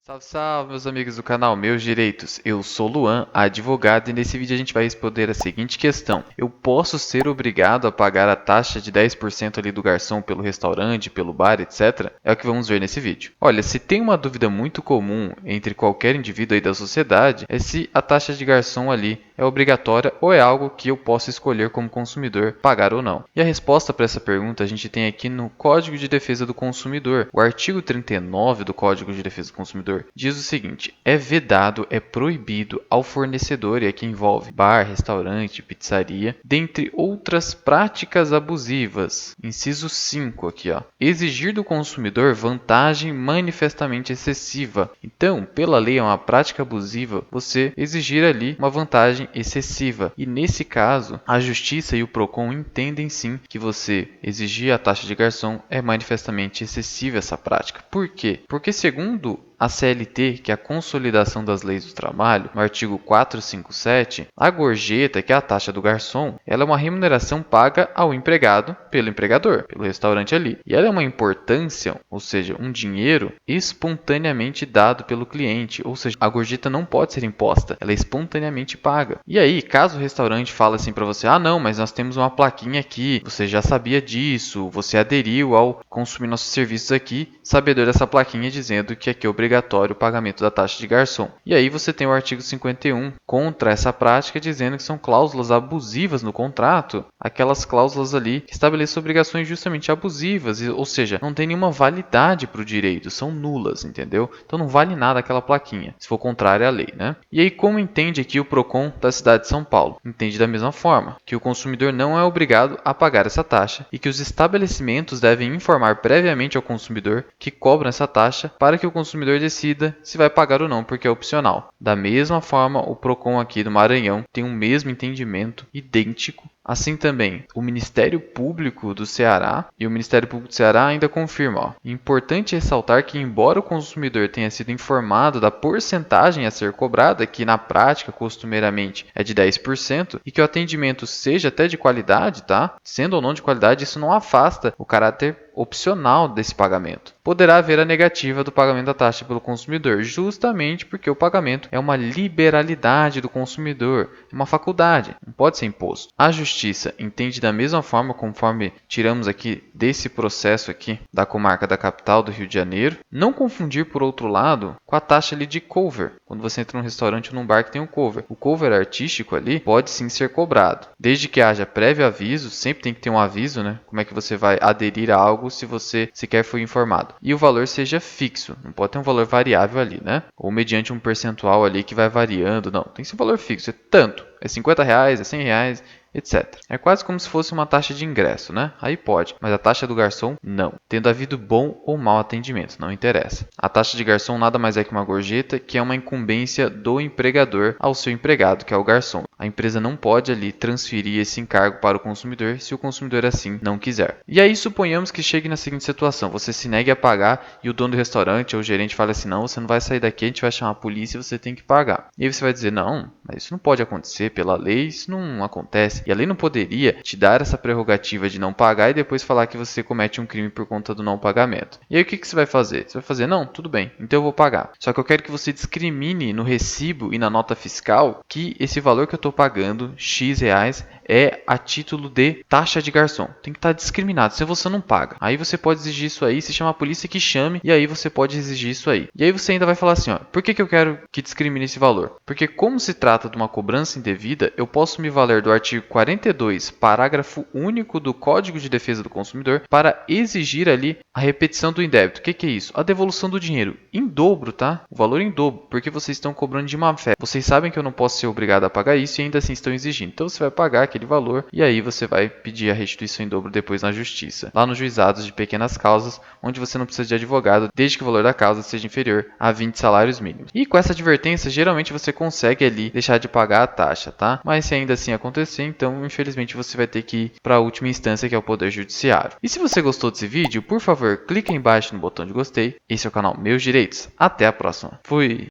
Salve, salve, meus amigos do canal Meus Direitos. Eu sou Luan, advogado, e nesse vídeo a gente vai responder a seguinte questão: eu posso ser obrigado a pagar a taxa de 10% ali do garçom pelo restaurante, pelo bar, etc? É o que vamos ver nesse vídeo. Olha, se tem uma dúvida muito comum entre qualquer indivíduo aí da sociedade, é se a taxa de garçom ali é obrigatória ou é algo que eu posso escolher como consumidor pagar ou não. E a resposta para essa pergunta a gente tem aqui no Código de Defesa do Consumidor. O artigo 39 do Código de Defesa do Consumidor diz o seguinte: é vedado, é proibido ao fornecedor, e aqui envolve bar, restaurante, pizzaria, dentre outras práticas abusivas, inciso 5 aqui, ó, exigir do consumidor vantagem manifestamente excessiva. Então, pela lei é uma prática abusiva você exigir ali uma vantagem excessiva. E nesse caso, a Justiça e o Procon entendem sim que você exigir a taxa de garçom é manifestamente excessiva essa prática. Por quê? Porque segundo a CLT, que é a Consolidação das Leis do Trabalho, no artigo 457, a gorjeta, que é a taxa do garçom, ela é uma remuneração paga ao empregado pelo empregador, pelo restaurante ali. E ela é uma importância, ou seja, um dinheiro espontaneamente dado pelo cliente, ou seja, a gorjeta não pode ser imposta, ela é espontaneamente paga. E aí, caso o restaurante fale assim para você: ah não, mas nós temos uma plaquinha aqui, você já sabia disso, você aderiu ao consumir nossos serviços aqui, sabedor dessa plaquinha dizendo que aqui é obrigatório o pagamento da taxa de garçom. E aí você tem o artigo 51 contra essa prática, dizendo que são cláusulas abusivas no contrato, aquelas cláusulas ali que estabelecem obrigações justamente abusivas, ou seja, não tem nenhuma validade para o direito, são nulas, entendeu? Então não vale nada aquela plaquinha, se for contrária à lei, né? E aí, como entende aqui o Procon da cidade de São Paulo? Entende da mesma forma, que o consumidor não é obrigado a pagar essa taxa e que os estabelecimentos devem informar previamente ao consumidor que cobram essa taxa para que o consumidor decida se vai pagar ou não, porque é opcional. Da mesma forma, o Procon aqui do Maranhão tem o mesmo entendimento, idêntico. Assim também, o Ministério Público do Ceará e o Ministério Público do Ceará ainda confirmam. Ó, importante ressaltar que, embora o consumidor tenha sido informado da porcentagem a ser cobrada, que na prática costumeiramente é de 10%, e que o atendimento seja até de qualidade, tá? Sendo ou não de qualidade, isso não afasta o caráter opcional desse pagamento. Poderá haver a negativa do pagamento da taxa pelo consumidor, justamente porque o pagamento é uma liberalidade do consumidor, é uma faculdade, não pode ser imposto. A Justiça entende da mesma forma, conforme tiramos aqui desse processo aqui da comarca da capital do Rio de Janeiro, não confundir, por outro lado, com a taxa ali de cover. Quando você entra num restaurante ou num bar que tem um cover, o cover artístico ali pode sim ser cobrado, desde que haja prévio aviso. Sempre tem que ter um aviso, né? Como é que você vai aderir a algo se você sequer foi informado. E o valor seja fixo, não pode ter um valor variável ali, né? Ou mediante um percentual ali que vai variando, não. Tem que ser um valor fixo, é tanto. É R$50, é R$100, etc. É quase como se fosse uma taxa de ingresso, né? Aí pode, mas a taxa do garçom, não. Tendo havido bom ou mau atendimento, não interessa. A taxa de garçom nada mais é que uma gorjeta, que é uma incumbência do empregador ao seu empregado, que é o garçom. A empresa não pode ali transferir esse encargo para o consumidor se o consumidor assim não quiser. E aí suponhamos que chegue na seguinte situação: você se negue a pagar e o dono do restaurante ou o gerente fala assim: não, você não vai sair daqui, a gente vai chamar a polícia e você tem que pagar. E aí você vai dizer: não, mas isso não pode acontecer, pela lei isso não acontece. E a lei não poderia te dar essa prerrogativa de não pagar e depois falar que você comete um crime por conta do não pagamento. E aí o que você vai fazer? Você vai fazer: não, tudo bem, então eu vou pagar. Só que eu quero que você discrimine no recibo e na nota fiscal que esse valor que eu estou pagando, X reais, é a título de taxa de garçom. Tem que estar discriminado, se você não paga. Aí você pode exigir isso aí, se chama a polícia que chame, e aí você pode exigir isso aí. E aí você ainda vai falar assim: ó, por que eu quero que discrimine esse valor? Porque como se trata de uma cobrança indevida, eu posso me valer do artigo 42, parágrafo único do Código de Defesa do Consumidor para exigir ali a repetição do indébito. O que é isso? A devolução do dinheiro em dobro, tá? O valor em dobro, porque vocês estão cobrando de má fé. Vocês sabem que eu não posso ser obrigado a pagar isso e ainda assim estão exigindo. Então você vai pagar aquele valor e aí você vai pedir a restituição em dobro depois na justiça, lá nos juizados de pequenas causas, onde você não precisa de advogado, desde que o valor da causa seja inferior a 20 salários mínimos. E com essa advertência, geralmente você consegue ali deixar de pagar a taxa, tá? Mas se ainda assim acontecer, então infelizmente você vai ter que ir para a última instância, que é o Poder Judiciário. E se você gostou desse vídeo, por favor, clique aí embaixo no botão de gostei. Esse é o canal Meus Direitos. Até a próxima. Fui!